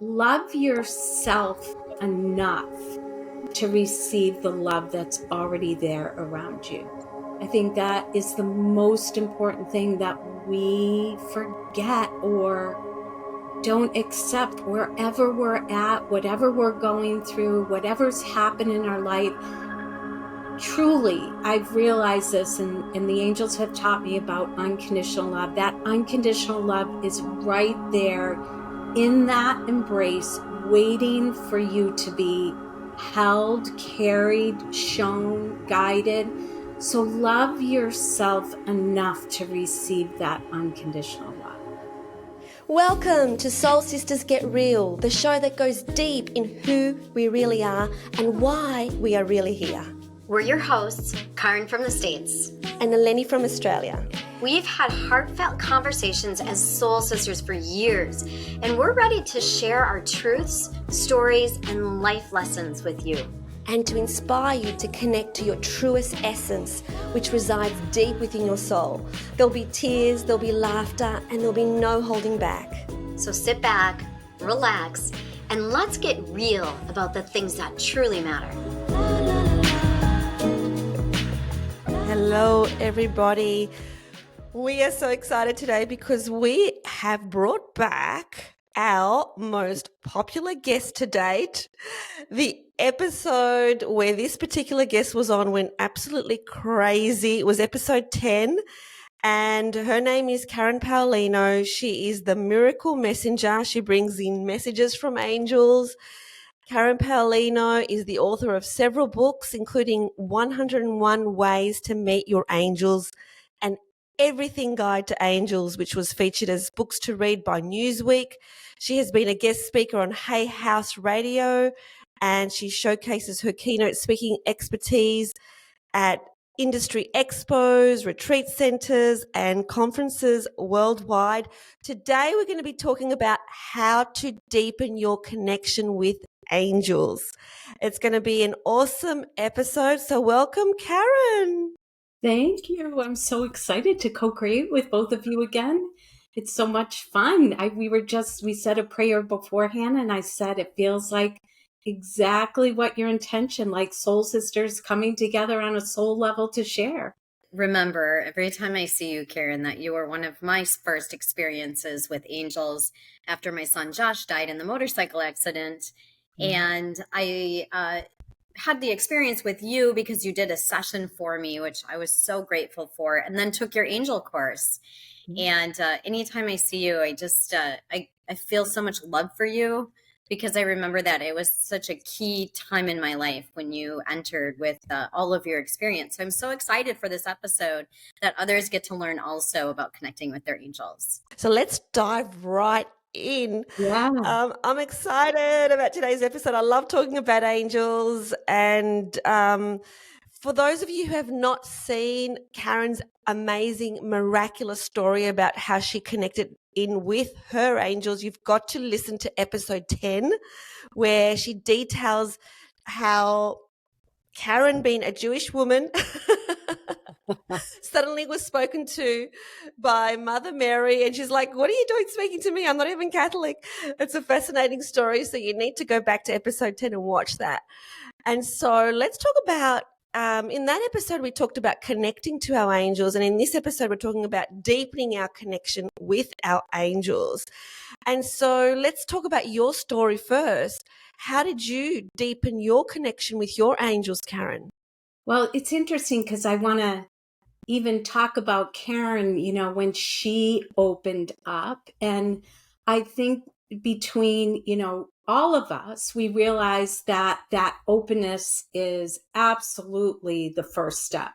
love yourself enough to receive the love that's already there around you. I think that is the most important thing that we forget or don't accept wherever we're at, whatever we're going through, whatever's happened in our life. Truly, I've realized this, and the angels have taught me about unconditional love. That unconditional love is right there in that embrace, waiting for you to be held, carried, shown, guided. So love yourself enough to receive that unconditional love. Welcome to Soul Sisters Get Real, the show that goes deep in who we really are and why we are really here. We're your hosts, Karen from the States and Eleni from Australia. We've had heartfelt conversations as soul sisters for years, and we're ready to share our truths, stories, and life lessons with you. And to inspire you to connect to your truest essence, which resides deep within your soul. There'll be tears, there'll be laughter, and there'll be no holding back. So sit back, relax, and let's get real about the things that truly matter. Hello, everybody. We are so excited today because we have brought back our most popular guest to date. The episode where this particular guest was on went absolutely crazy. It was episode 10, and her name is Karen Paolino. She is the miracle messenger. She brings in messages from angels. Karen Paolino is the author of several books, including 101 Ways to Meet Your Angels and Everything Guide to Angels, which was featured as books to read by Newsweek. She has been a guest speaker on Hay House Radio, and she showcases her keynote speaking expertise at industry expos, retreat centers, and conferences worldwide. Today, we're going to be talking about how to deepen your connection with angels. It's going to be an awesome episode. So welcome, Karen. Thank you. I'm so excited to co-create with both of you again. It's so much fun. We said a prayer beforehand, and I said it feels like exactly what your intention, like soul sisters coming together on a soul level to share. Remember, every time I see you, Karen, that you were one of my first experiences with angels after my son Josh died in the motorcycle accident. And I had the experience with you because you did a session for me, which I was so grateful for, and then took your angel course. And anytime I see you, I just, I feel so much love for you because I remember that it was such a key time in my life when you entered with all of your experience. So I'm so excited for this episode that others get to learn also about connecting with their angels. So let's dive right in. Yeah. I'm excited about today's episode. I love talking about angels. And for those of you who have not seen Karen's amazing, miraculous story about how she connected in with her angels, you've got to listen to episode 10, where she details how Karen, being a Jewish woman, suddenly was spoken to by Mother Mary, and she's like, what are you doing speaking to me? I'm not even Catholic. It's a fascinating story, so you need to go back to episode 10 and watch that. And so let's talk about, in that episode, we talked about connecting to our angels, and in this episode, we're talking about deepening our connection with our angels. And so let's talk about your story first. How did you deepen your connection with your angels, Karen? Well, it's interesting because I want to even talk about Karen, when she opened up. And I think between, all of us, we realize that openness is absolutely the first step.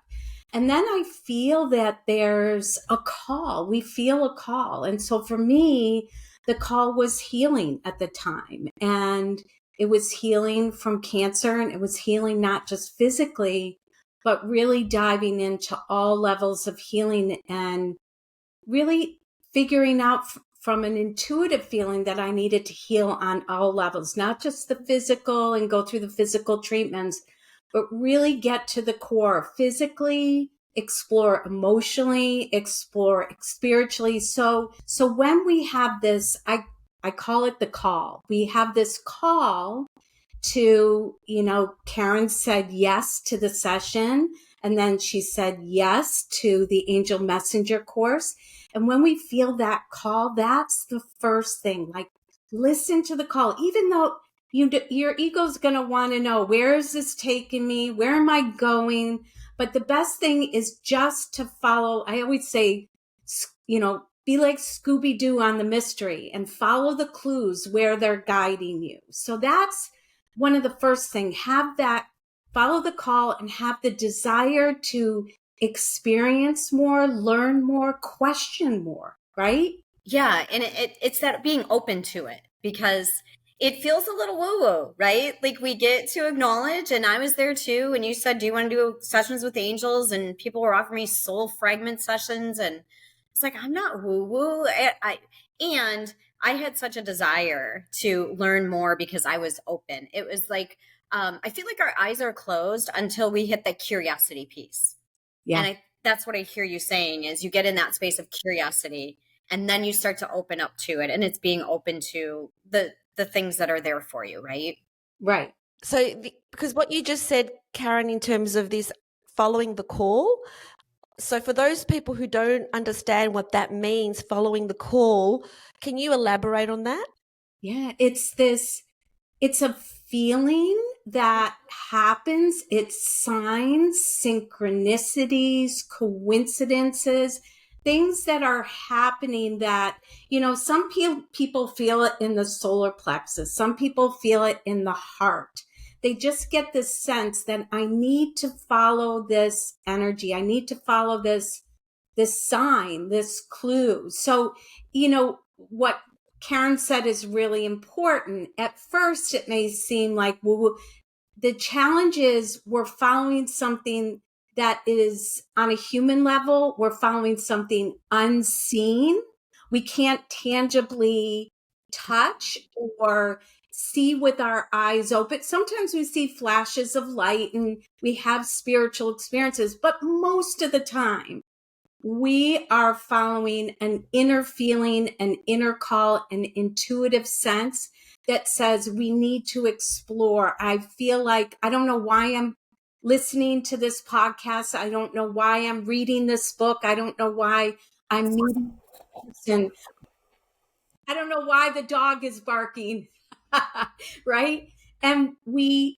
And then I feel that there's a call. We feel a call. And so for me, the call was healing at the time. And it was healing from cancer, and it was healing not just physically, but really diving into all levels of healing and really figuring out from an intuitive feeling that I needed to heal on all levels, not just the physical and go through the physical treatments, but really get to the core physically, explore emotionally, explore spiritually. So when we have this, I I call it the call. We have this call to, Karen said yes to the session, and then she said yes to the angel messenger course. And when we feel that call, that's the first thing. Like, listen to the call, even though your ego's going to want to know, where is this taking me? Where am I going? But the best thing is just to follow. I always say, be like Scooby-Doo on the mystery and follow the clues where they're guiding you. So that's one of the first thing. Follow the call and have the desire to experience more, learn more, question more, right? Yeah. And it's that being open to it, because it feels a little woo-woo, right? Like, we get to acknowledge, and I was there too. And you said, do you want to do sessions with angels? And people were offering me soul fragment sessions. And it's like, I'm not woo-woo. And I had such a desire to learn more because I was open. It was like, I feel like our eyes are closed until we hit the curiosity piece. Yeah. And that's what I hear you saying, is you get in that space of curiosity, and then you start to open up to it. And it's being open to the things that are there for you, right? Right. So, because what you just said, Karen, in terms of this following the call, so for those people who don't understand what that means, following the call, can you elaborate on that? Yeah, it's a feeling that happens. It's signs, synchronicities, coincidences, things that are happening that, some people feel it in the solar plexus. Some people feel it in the heart. They just get this sense that I need to follow this energy. I need to follow this sign, this clue. So, what Karen said is really important. At first, it may seem like woo-woo. The challenge is we're following something that is on a human level. We're following something unseen. We can't tangibly touch or see with our eyes open. Sometimes we see flashes of light and we have spiritual experiences, but most of the time, we are following an inner feeling, an inner call, an intuitive sense that says we need to explore. I feel like, I don't know why I'm listening to this podcast. I don't know why I'm reading this book. I don't know why I'm meeting this person. I don't know why the dog is barking, right? And we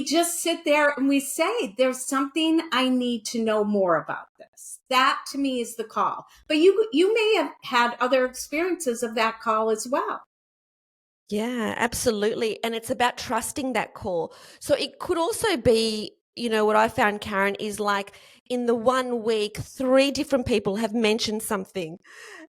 just sit there and we say, there's something I need to know more about this. That to me is the call. But you may have had other experiences of that call as well. Yeah, absolutely. And it's about trusting that call. So it could also be, what I found, Karen, is like in the 1 week, 3 different people have mentioned something.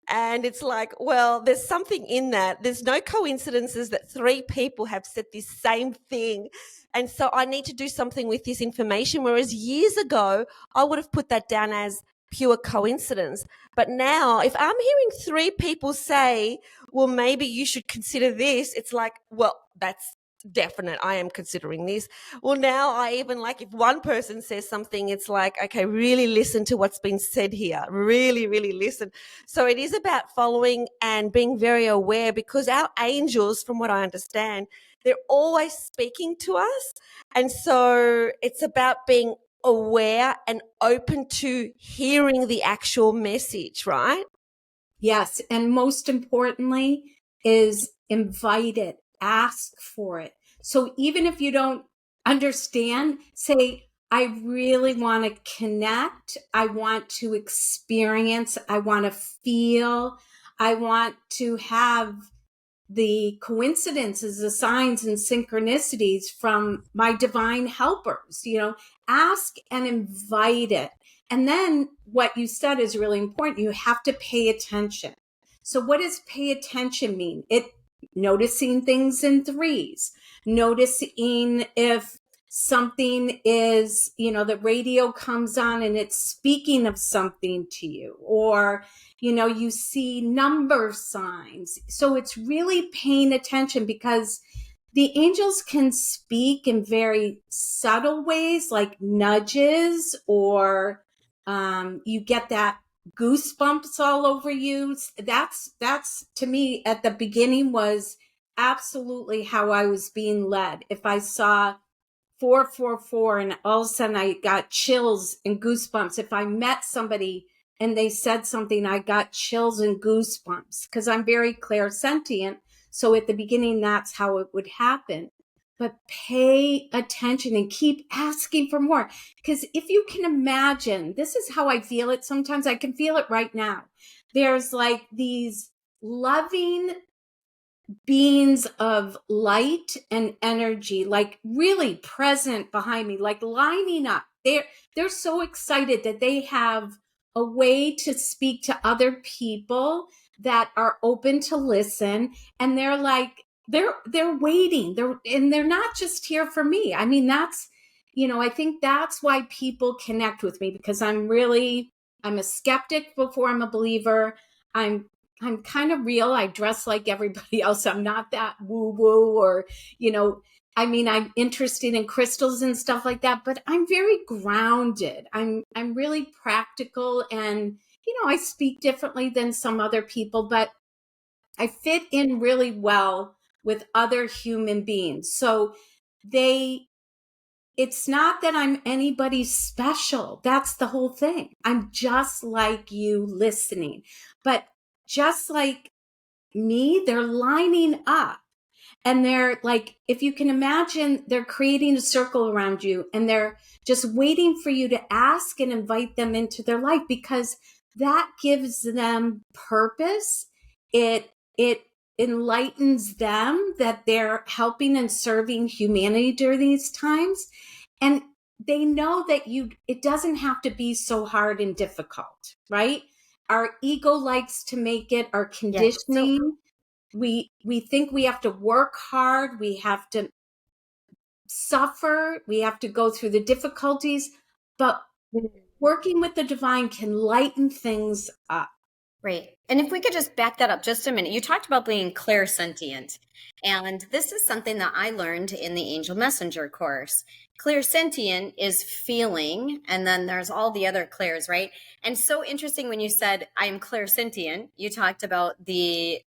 And it's like, well, there's something in that. There's no coincidences that 3 people have said this same thing. And so I need to do something with this information. Whereas years ago, I would have put that down as pure coincidence. But now, if I'm hearing 3 people say, well, maybe you should consider this, it's like, well, that's definite. I am considering this. Well, now I even like, if one person says something, it's like, okay, really listen to what's been said here. Really, really listen. So it is about following and being very aware, because our angels, from what I understand, they're always speaking to us. And so it's about being aware and open to hearing the actual message, right? Yes. And most importantly is invite it, ask for it. So even if you don't understand, say, I really want to connect. I want to experience. I want to feel. I want to have the coincidences, the signs and synchronicities from my divine helpers, ask and invite it. And then what you said is really important. You have to pay attention. So what does pay attention mean? It noticing things in threes, noticing if something is, the radio comes on and it's speaking of something to you, or, you see number signs. So it's really paying attention, because the angels can speak in very subtle ways, like nudges, or you get that goosebumps all over you. That's to me at the beginning was absolutely how I was being led. If I saw 444 and all of a sudden I got chills and goosebumps. If I met somebody and they said something, I got chills and goosebumps because I'm very clairsentient. So at the beginning, that's how it would happen. But pay attention and keep asking for more. Because if you can imagine, this is how I feel it sometimes. I can feel it right now. There's like these loving beings of light and energy, like really present behind me, like lining up. They're so excited that they have a way to speak to other people that are open to listen. And they're like, they're waiting. They're not just here for me. I mean, that's, I think that's why people connect with me, because I'm a skeptic before I'm a believer. I'm kind of real. I dress like everybody else. I'm not that woo woo or, I'm interested in crystals and stuff like that, but I'm very grounded. I'm really practical, and, I speak differently than some other people, but I fit in really well with other human beings. So it's not that I'm anybody special. That's the whole thing. I'm just like you listening, but just like me, they're lining up, and they're like, if you can imagine, they're creating a circle around you, and they're just waiting for you to ask and invite them into their life, because that gives them purpose. It enlightens them that they're helping and serving humanity during these times. And they know that it doesn't have to be so hard and difficult, right? Our ego likes to make it, our conditioning. We think we have to work hard, we have to suffer, we have to go through the difficulties, but working with the divine can lighten things up. Right. And if we could just back that up just a minute, you talked about being clairsentient. And this is something that I learned in the Angel Messenger course. Clairsentient is feeling, and then there's all the other clairs, right? And so interesting when you said, I'm clairsentient, you talked about the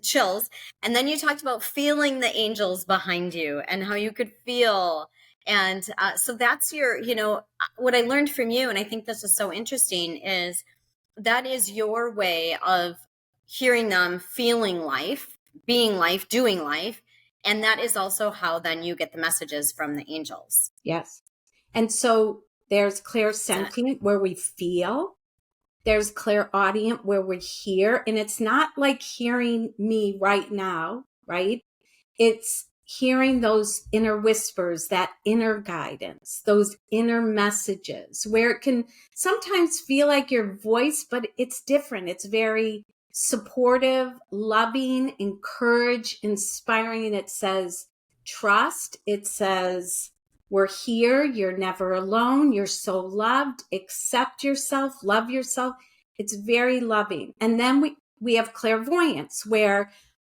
chills, and then you talked about feeling the angels behind you and how you could feel. And so that's your, what I learned from you, and I think this is so interesting, is that is your way of hearing them, feeling life, being life, doing life. And that is also how then you get the messages from the angels. Yes. And so there's clairsentient where we feel. There's clairaudient where we hear. And it's not like hearing me right now, right? It's hearing those inner whispers, that inner guidance, those inner messages, where it can sometimes feel like your voice, but it's different. It's very supportive, loving, encourage, inspiring. It says, trust. It says, we're here. You're never alone. You're so loved. Accept yourself. Love yourself. It's very loving. And then we have clairvoyance, where,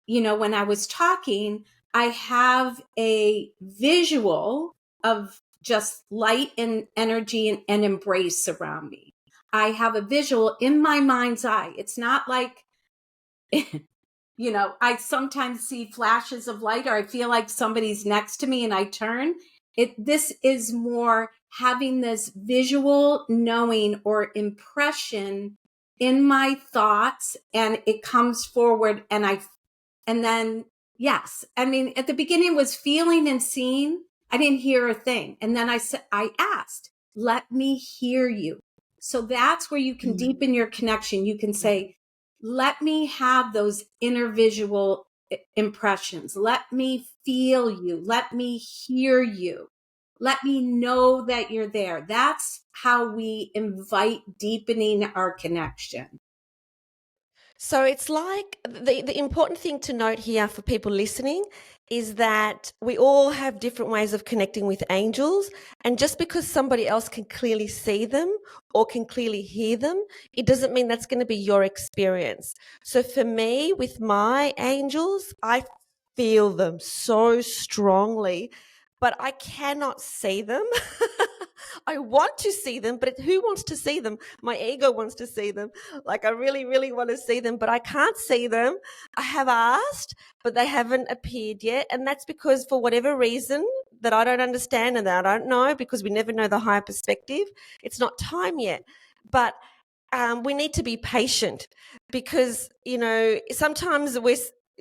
when I was talking, I have a visual of just light and energy and embrace around me. I have a visual in my mind's eye. It's not like, I sometimes see flashes of light, or I feel like somebody's next to me and I turn. This is more having this visual knowing or impression in my thoughts, and it comes forward, and then, yes. I mean, at the beginning it was feeling and seeing. I didn't hear a thing. And then I asked, let me hear you. So that's where you can deepen your connection. You can say, let me have those inner visual impressions. Let me feel you. Let me hear you. Let me know that you're there. That's how we invite deepening our connection. So it's like the important thing to note here for people listening is that we all have different ways of connecting with angels. And just because somebody else can clearly see them or can clearly hear them, it doesn't mean that's going to be your experience. So for me, with my angels, I feel them so strongly, but I cannot see them. I want to see them, but who wants to see them? My ego wants to see them. Like, I really, really want to see them, but I can't see them. I have asked, but they haven't appeared yet. And that's because, for whatever reason that I don't understand and that I don't know, because we never know the higher perspective, it's not time yet. But we need to be patient, because, sometimes we're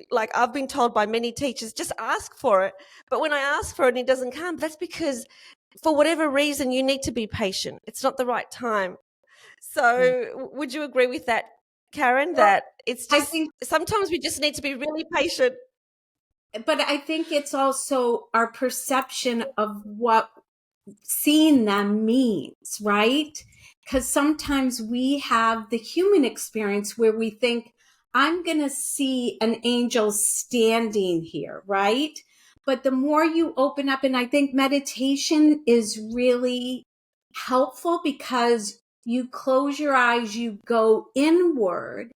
like, I've been told by many teachers, just ask for it. But when I ask for it and it doesn't come, that's because for whatever reason, you need to be patient. It's not the right time. So would you agree with that, Karen, Well, that it's I just think, sometimes we just need to be really patient? but I think it's also our perception of what seeing them means, right? Because sometimes we have the human experience where we think, I'm going to see an angel standing here, right? But the more you open up, and I think meditation is really helpful because you close your eyes, you go inward,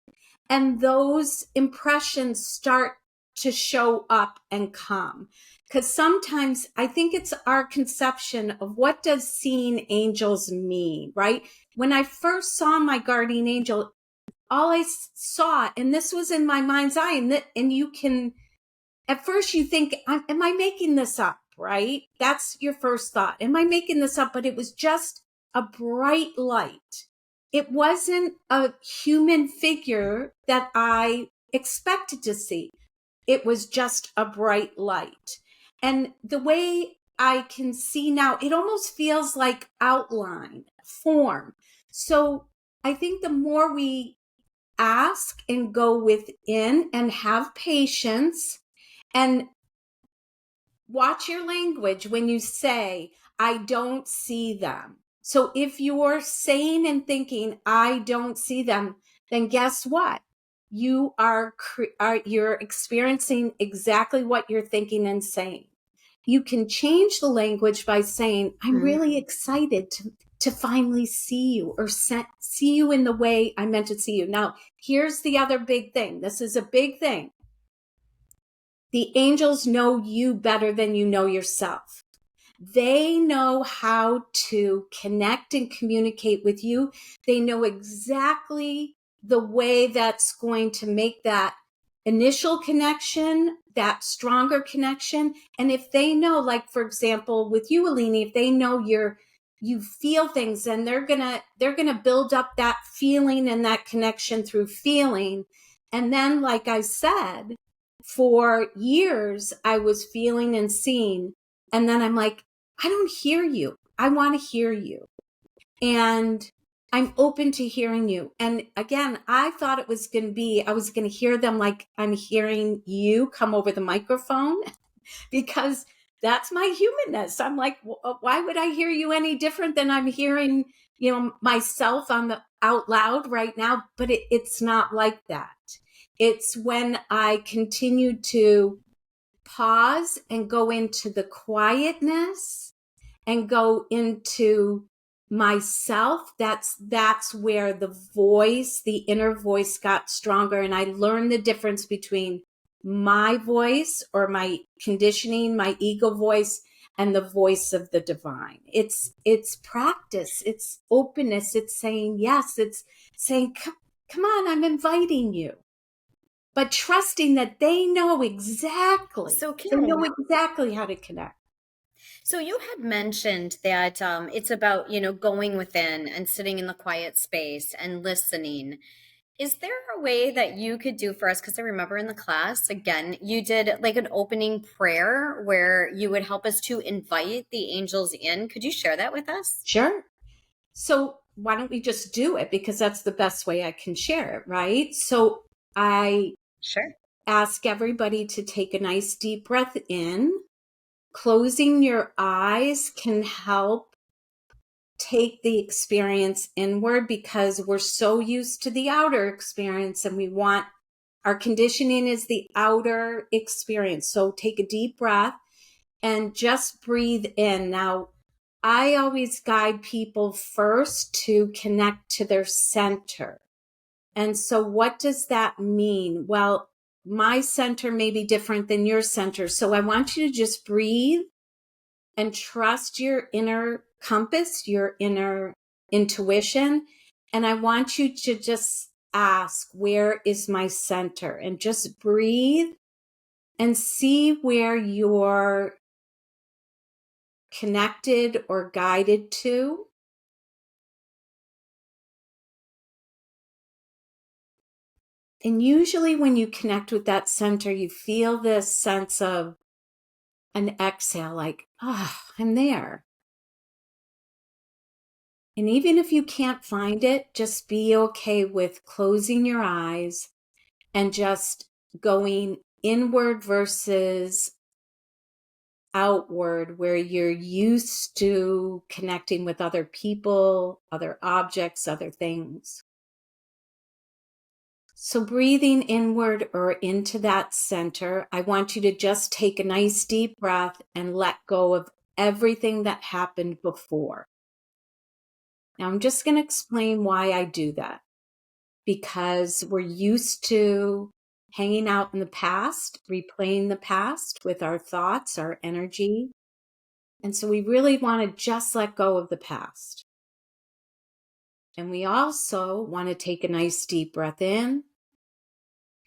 and those impressions start to show up and come. Because sometimes I think it's our conception of what does seeing angels mean, right? When I first saw my guardian angel, all I saw, and this was in my mind's eye, and you can, at first you think, am I making this up, right? That's your first thought. Am I making this up? But it was just a bright light. It wasn't a human figure that I expected to see. It was just a bright light. And the way I can see now, it almost feels like outline, form. So I think the more we ask and go within and have patience and watch your language when you say, I don't see them. So if you're saying and thinking, I don't see them, then guess what? You're experiencing exactly what you're thinking and saying. You can change the language by saying, I'm really excited to finally see you, or see you in the way I meant to see you. Now, here's the other big thing. This is a big thing. The angels know you better than you know yourself. They know how to connect and communicate with you. They know exactly the way that's going to make that initial connection, that stronger connection. And if they know, like, for example, with you, Aline, if they know you feel things, and they're gonna build up that feeling and that connection through feeling. And then, like I said, for years, I was feeling and seeing. And then I'm like, I don't hear you. I want to hear you. And I'm open to hearing you. And again, I thought it was going to be, I was going to hear them like I'm hearing you come over the microphone, because that's my humanness. I'm like, why would I hear you any different than I'm hearing, myself on the out loud right now? But it's not like that. It's when I continue to pause and go into the quietness and go into myself. That's where the inner voice got stronger. And I learned the difference between my voice, or my conditioning, my ego voice, and the voice of the divine. It's practice. It's openness. It's saying yes. It's saying, come on, I'm inviting you. But trusting that they know exactly. So, They know Karen, exactly how to connect. so you had mentioned that it's about, going within and sitting in the quiet space and listening. Is there a way that you could do for us? Because I remember in the class, again, you did like an opening prayer where you would help us to invite the angels in. Could you share that with us? Sure. So why don't we just do it? Because that's the best way I can share it, right? So I Sure. ask everybody to take a nice deep breath in. Closing your eyes can help take the experience inward, because we're so used to the outer experience, and we want, our conditioning is the outer experience. So take a deep breath and just breathe in. Now, I always guide people first to connect to their center. And so what does that mean? Well, my center may be different than your center. So I want you to just breathe and trust your inner compass, your inner intuition. And I want you to just ask, where is my center? And just breathe and see where you're connected or guided to. And usually when you connect with that center, you feel this sense of an exhale, like, I'm there. And even if you can't find it, just be okay with closing your eyes and just going inward versus outward, where you're used to connecting with other people, other objects, other things. So breathing inward or into that center, I want you to just take a nice deep breath and let go of everything that happened before. Now I'm just going to explain why I do that. Because we're used to hanging out in the past, replaying the past with our thoughts, our energy. And so we really want to just let go of the past. And we also want to take a nice deep breath in,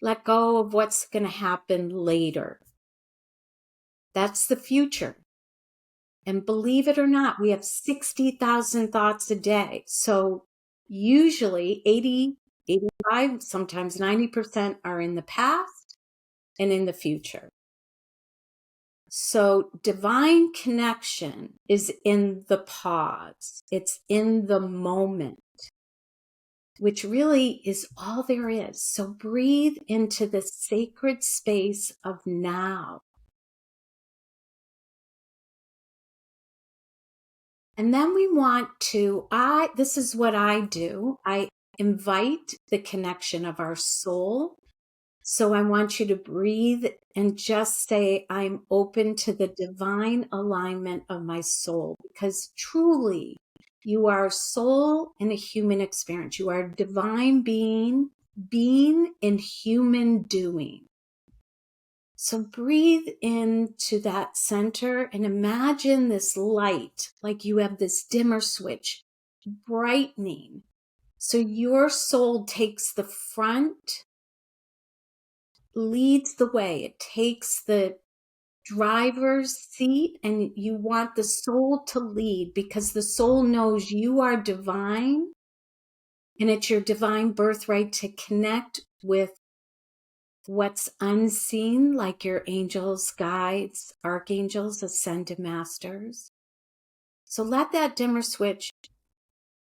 let go of what's going to happen later. That's the future. And believe it or not, we have 60,000 thoughts a day. So usually 80, 85, sometimes 90% are in the past and in the future. So divine connection is in the pause. It's in the moment, which really is all there is. So breathe into the sacred space of now. And then we want to, this is what I do. I invite the connection of our soul. So I want you to breathe and just say, I'm open to the divine alignment of my soul, because truly you are a soul in a human experience. You are a divine being in human doing. So breathe into that center and imagine this light, like you have this dimmer switch brightening. So your soul takes the front, leads the way. It takes the driver's seat, and you want the soul to lead, because the soul knows you are divine, and it's your divine birthright to connect with what's unseen, like your angels, guides, archangels, ascended masters. So let that dimmer switch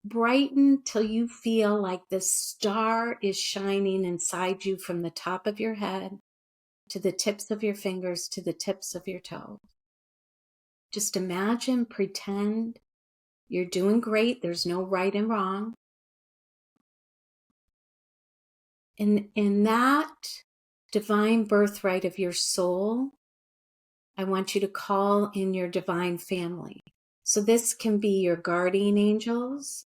brighten till you feel like the star is shining inside you from the top of your head to the tips of your fingers, to the tips of your toes. Just imagine, pretend you're doing great. There's no right and wrong. In that divine birthright of your soul, I want you to call in your divine family. So this can be your guardian angels,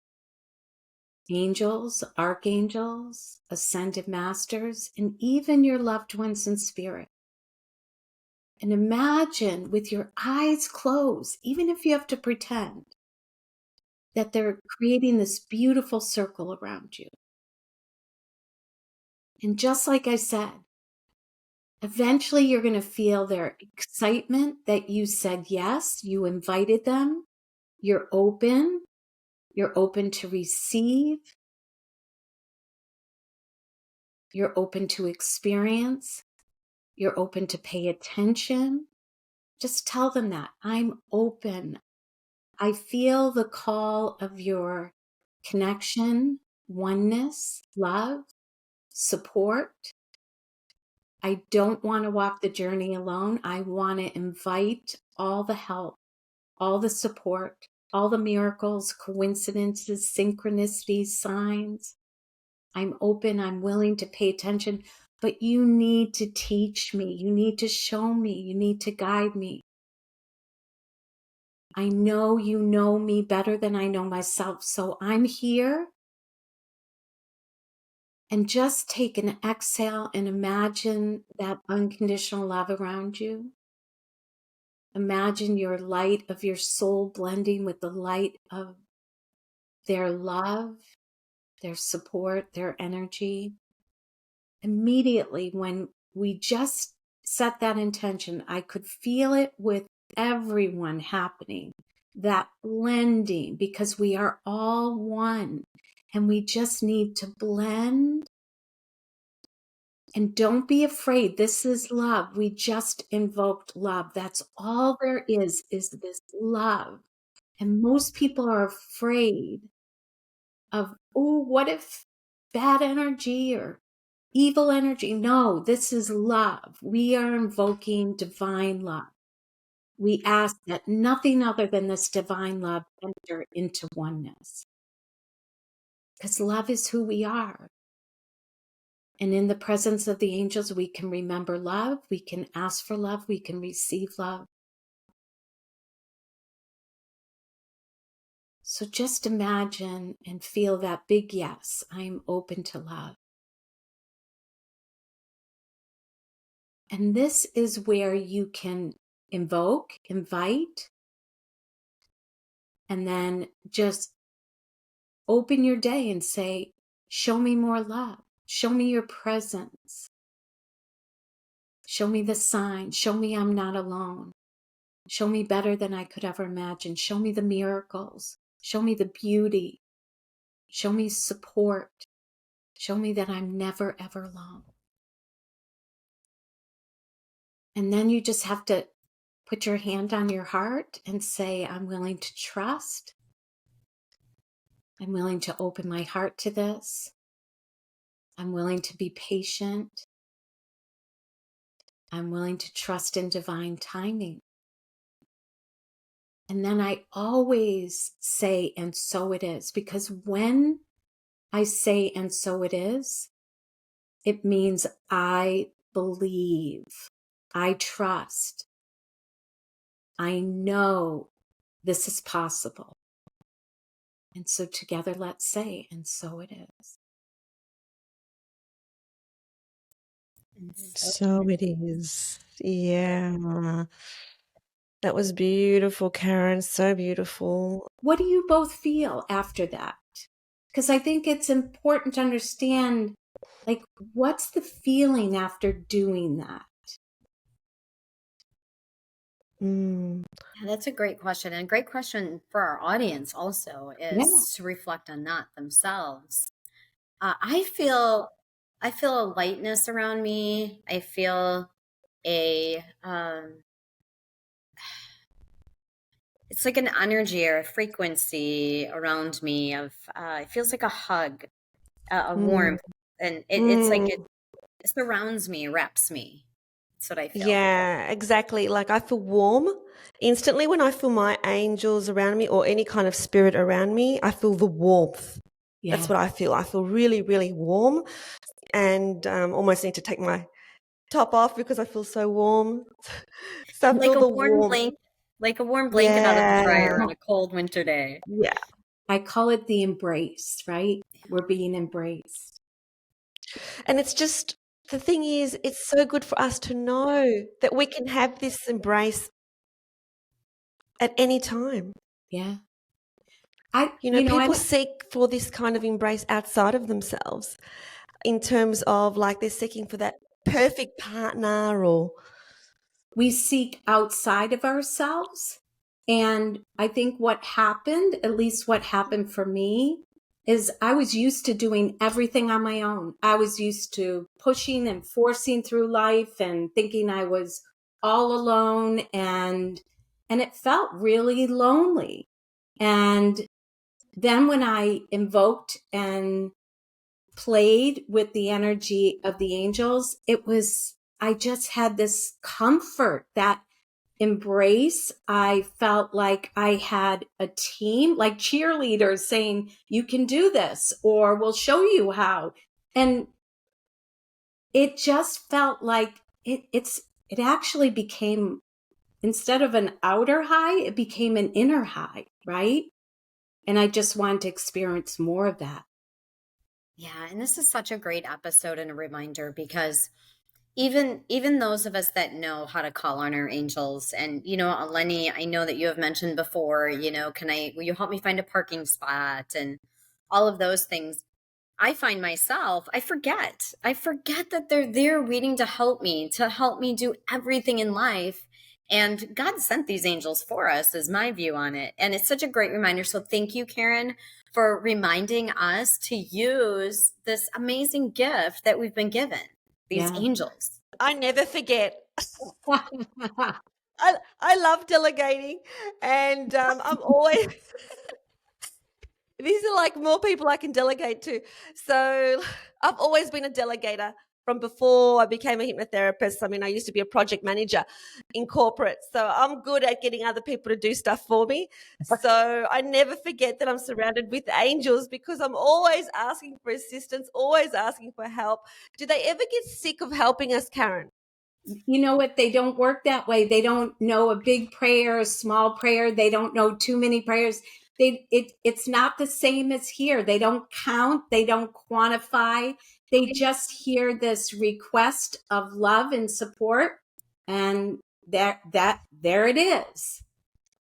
archangels, ascended masters, and even your loved ones in spirit. And imagine with your eyes closed, even if you have to pretend, that they're creating this beautiful circle around you. And just like I said, eventually you're going to feel their excitement that you said yes, you invited them, you're open to receive, you're open to experience, you're open to pay attention. Just tell them that I'm open. I feel the call of your connection, oneness, love, support. I don't want to walk the journey alone. I want to invite all the help, all the support, all the miracles, coincidences, synchronicities, signs. I'm open. I'm willing to pay attention, but you need to teach me. You need to show me. You need to guide me. I know you know me better than I know myself. So I'm here. And just take an exhale and imagine that unconditional love around you. Imagine your light of your soul blending with the light of their love, their support, their energy. Immediately, when we just set that intention, I could feel it with everyone happening, that blending, because we are all one and we just need to blend. And don't be afraid. This is love. We just invoked love. That's all there is this love. And most people are afraid of, oh, what if bad energy or evil energy? No, this is love. We are invoking divine love. We ask that nothing other than this divine love enter into oneness. Because love is who we are. And in the presence of the angels, we can remember love, we can ask for love, we can receive love. So just imagine and feel that big yes, I'm open to love. And this is where you can invoke, invite, and then just open your day and say, show me more love. Show me your presence. Show me the sign. Show me I'm not alone. Show me better than I could ever imagine. Show me the miracles. Show me the beauty. Show me support. Show me that I'm never, ever alone. And then you just have to put your hand on your heart and say, I'm willing to trust. I'm willing to open my heart to this. I'm willing to be patient. I'm willing to trust in divine timing. And then I always say, and so it is, because when I say, and so it is, it means I believe, I trust, I know this is possible. And so together, let's say, and so it is. So it is. Yeah. That was beautiful, Karen. So beautiful. What do you both feel after that? Because I think it's important to understand, like, what's the feeling after doing that? Mm. Yeah, that's a great question. And a great question for our audience also is to reflect on that themselves. I feel a lightness around me. I feel a it's like an energy or a frequency around me of it feels like a hug, a warmth, and it's like it surrounds me, wraps me. That's what I feel. Yeah, exactly. Like I feel warm instantly when I feel my angels around me or any kind of spirit around me. I feel the warmth. Yeah. That's what I feel. I feel really, really warm and almost need to take my top off because I feel so warm. So I Like feel a the warm warmth. blanket, like a warm blanket out of the dryer Yeah. on a cold winter day. Yeah. I call it the embrace, right? We're being embraced. And it's just, the thing is, it's so good for us to know that we can have this embrace at any time. Yeah. People seek for this kind of embrace outside of themselves in terms of like they're seeking for that perfect partner or. We seek outside of ourselves. And I think what happened, at least what happened for me, is I was used to doing everything on my own. I was used to pushing and forcing through life and thinking I was all alone, and it felt really lonely. And then when I invoked and played with the energy of the angels, I just had this comfort, that embrace. I felt like I had a team, like cheerleaders saying, you can do this, or we'll show you how. And it just felt like it actually became, instead of an outer high, it became an inner high, right? And I just wanted to experience more of that. Yeah, and this is such a great episode and a reminder because even those of us that know how to call on our angels, and Lenny, I know that you have mentioned before, will you help me find a parking spot and all of those things. I find myself, I forget that they're there waiting to help me do everything in life. And God sent these angels for us, is my view on it. And it's such a great reminder. So thank you, Karen, for reminding us to use this amazing gift that we've been given, these angels. I never forget. I love delegating, and I'm always these are like more people I can delegate to. So I've always been a delegator from before I became a hypnotherapist. I mean, I used to be a project manager in corporate. So I'm good at getting other people to do stuff for me. So I never forget that I'm surrounded with angels because I'm always asking for assistance, always asking for help. Do they ever get sick of helping us, Karen? You know what? They don't work that way. They don't know a big prayer, a small prayer. They don't know too many prayers. It's not the same as here. They don't count. They don't quantify. They just hear this request of love and support, and there it is.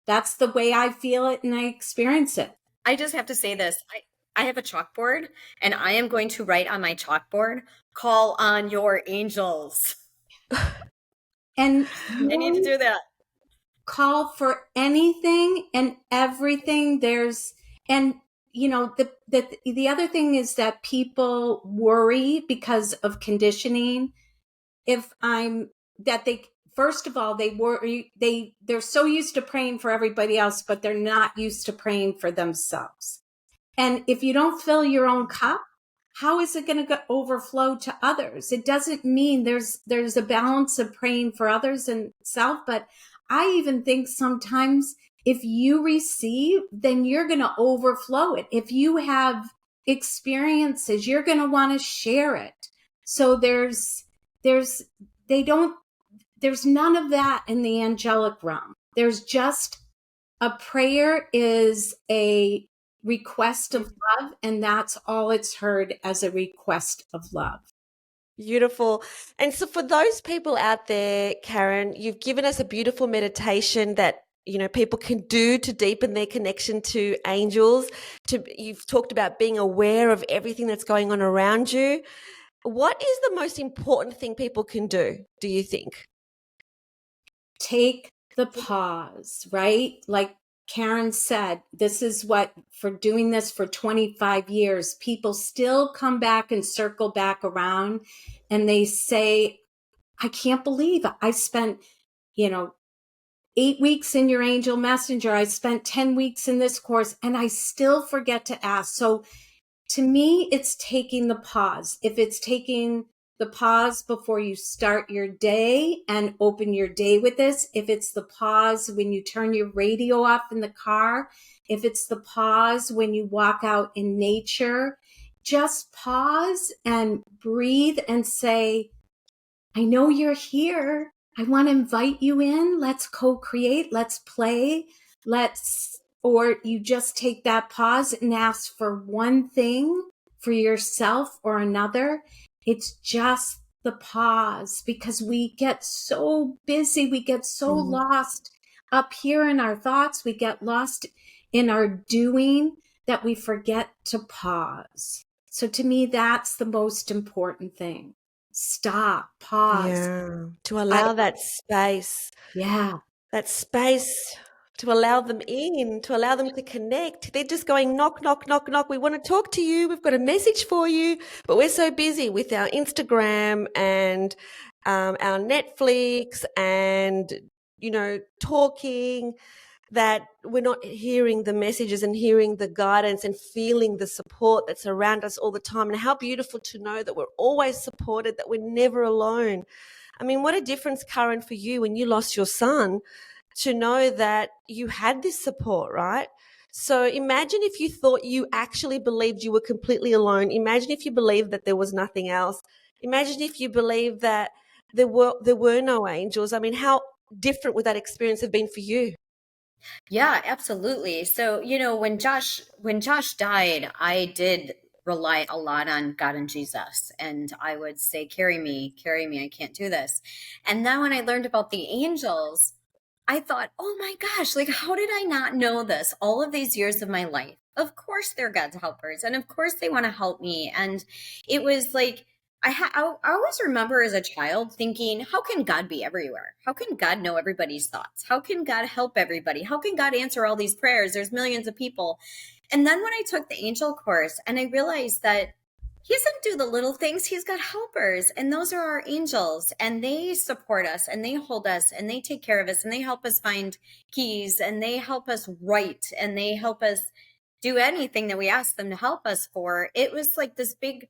That's the way I feel it and I experience it. I just have to say this. I have a chalkboard, and I am going to write on my chalkboard, call on your angels. And I need to do that. Call for anything and everything. And the other thing is that people worry because of conditioning. First of all, they worry, they're so used to praying for everybody else, but they're not used to praying for themselves. And if you don't fill your own cup, how is it going to overflow to others? It doesn't mean there's a balance of praying for others and self, but I even think sometimes if you receive, then you're going to overflow it. If you have experiences, you're going to want to share it. So there's none of that in the angelic realm. There's just a prayer is a request of love, and that's all it's heard, as a request of love. Beautiful. And so for those people out there, Karen, you've given us a beautiful meditation that people can do to deepen their connection to angels. You've talked about being aware of everything that's going on around you. What is the most important thing people can do you think? Take the pause, right? Like Karen said, this is what, for doing this for 25 years, people still come back and circle back around and they say, I can't believe I spent, 8 weeks in your angel messenger. I spent 10 weeks in this course and I still forget to ask. So to me, it's taking the pause. If it's taking the pause before you start your day and open your day with this, if it's the pause when you turn your radio off in the car, if it's the pause when you walk out in nature, just pause and breathe and say, I know you're here. I want to invite you in. Let's co-create. Let's play. Or you just take that pause and ask for one thing for yourself or another. It's just the pause, because we get so busy. We get so lost up here in our thoughts. We get lost in our doing that we forget to pause. So to me, that's the most important thing. Stop, pause. Yeah, to allow that space. Yeah. That space to allow them in, to allow them to connect. They're just going knock, knock, knock, knock. We want to talk to you. We've got a message for you, but we're so busy with our Instagram and our Netflix and, talking, that we're not hearing the messages and hearing the guidance and feeling the support that's around us all the time. And how beautiful to know that we're always supported, that we're never alone. I mean, what a difference, Karen, for you when you lost your son, to know that you had this support, right? So imagine if you thought you actually believed you were completely alone. Imagine if you believed that there was nothing else. Imagine if you believed that there were no angels. I mean, how different would that experience have been for you? Yeah, absolutely. So, when Josh died, I did rely a lot on God and Jesus. And I would say, carry me, I can't do this. And then when I learned about the angels, I thought, oh my gosh, like, how did I not know this all of these years of my life? Of course they're God's helpers. And of course they want to help me. And it was like, I always remember as a child thinking, how can God be everywhere? How can God know everybody's thoughts? How can God help everybody? How can God answer all these prayers? There's millions of people. And then when I took the angel course and I realized that he doesn't do the little things, he's got helpers, and those are our angels, and they support us and they hold us and they take care of us and they help us find keys and they help us write and they help us do anything that we ask them to help us for. It was like this big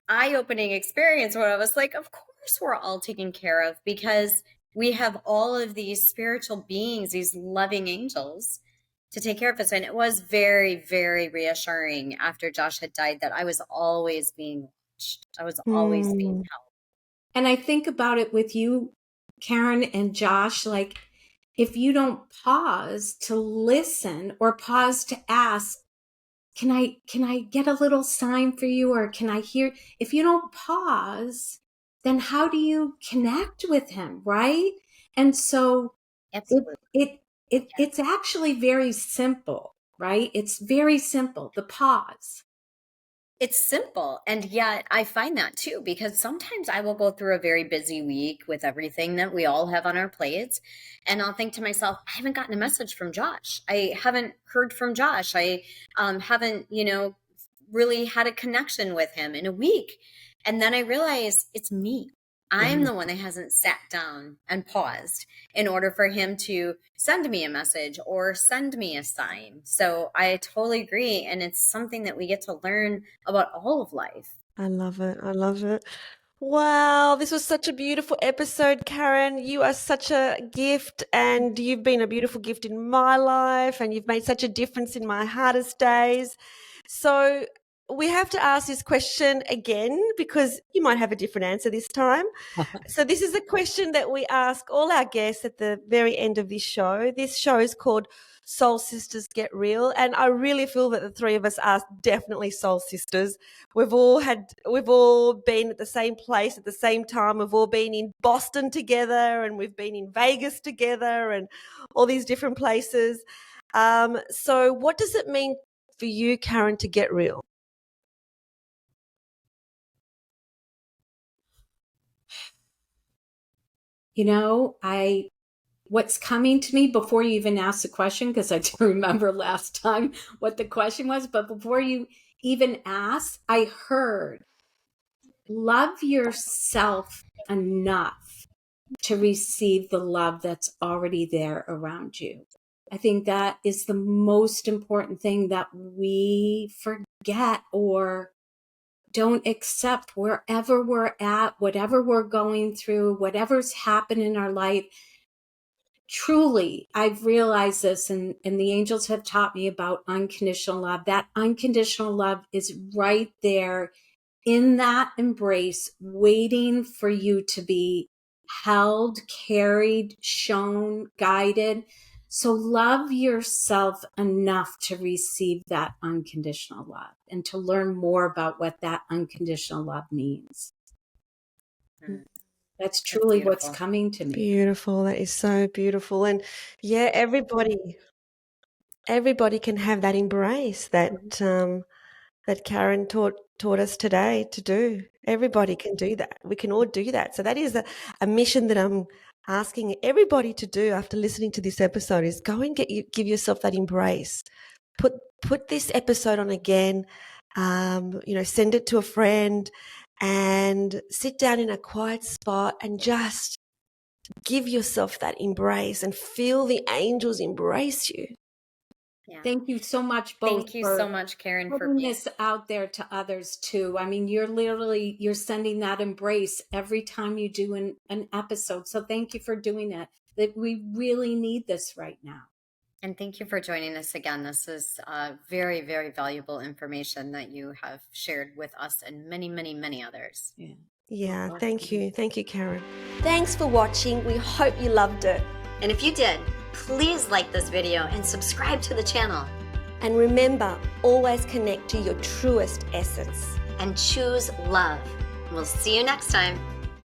eye-opening experience where I was like, of course we're all taken care of because we have all of these spiritual beings, these loving angels to take care of us. And it was very, very reassuring after Josh had died that I was always being watched. I was always being helped. And I think about it with you, Karen and Josh, like if you don't pause to listen or pause to ask, can I get a little sign for you? Or can I hear? If you don't pause, then how do you connect with him? Right. And so it's actually very simple, right? It's very simple. The pause. It's simple. And yet I find that too, because sometimes I will go through a very busy week with everything that we all have on our plates. And I'll think to myself, I haven't gotten a message from Josh. I haven't heard from Josh. I haven't, really had a connection with him in a week. And then I realize it's me. I'm the one that hasn't sat down and paused in order for him to send me a message or send me a sign. So I totally agree. And it's something that we get to learn about all of life. I love it. I love it. Wow, this was such a beautiful episode, Karen. You are such a gift, and you've been a beautiful gift in my life, and you've made such a difference in my hardest days. So we have to ask this question again because you might have a different answer this time. So this is a question that we ask all our guests at the very end of this show. This show is called Soul Sisters Get Real, and I really feel that the three of us are definitely soul sisters. We've all been at the same place at the same time. We've all been in Boston together, and we've been in Vegas together, and all these different places. So what does it mean for you, Karen, to get real? What's coming to me before you even ask the question, because I don't remember last time what the question was, but before you even asked, I heard, love yourself enough to receive the love that's already there around you. I think that is the most important thing that we forget or don't accept wherever we're at, whatever we're going through, whatever's happened in our life. Truly, I've realized this, and the angels have taught me about unconditional love. That unconditional love is right there in that embrace, waiting for you to be held, carried, shown, guided. So love yourself enough to receive that unconditional love and to learn more about what that unconditional love means. That's truly what's coming to me. Beautiful. That is so beautiful. And yeah, everybody can have that embrace that that Karen taught us today to do. Everybody can do that. We can all do that. So that is a mission that I'm asking everybody to do after listening to this episode is go and give yourself that embrace. Put this episode on again. Send it to a friend and sit down in a quiet spot and just give yourself that embrace and feel the angels embrace you. Yeah. Thank you so much, both. Thank you so much, Karen, for putting this out there to others too. I mean, you're sending that embrace every time you do an episode. So thank you for doing that. That we really need this right now. And thank you for joining us again. This is very, very valuable information that you have shared with us and many, many, many others. Yeah, thank you. Thank you, Karen. Thanks for watching. We hope you loved it. And if you did, please like this video and subscribe to the channel. And remember, always connect to your truest essence. And choose love. We'll see you next time.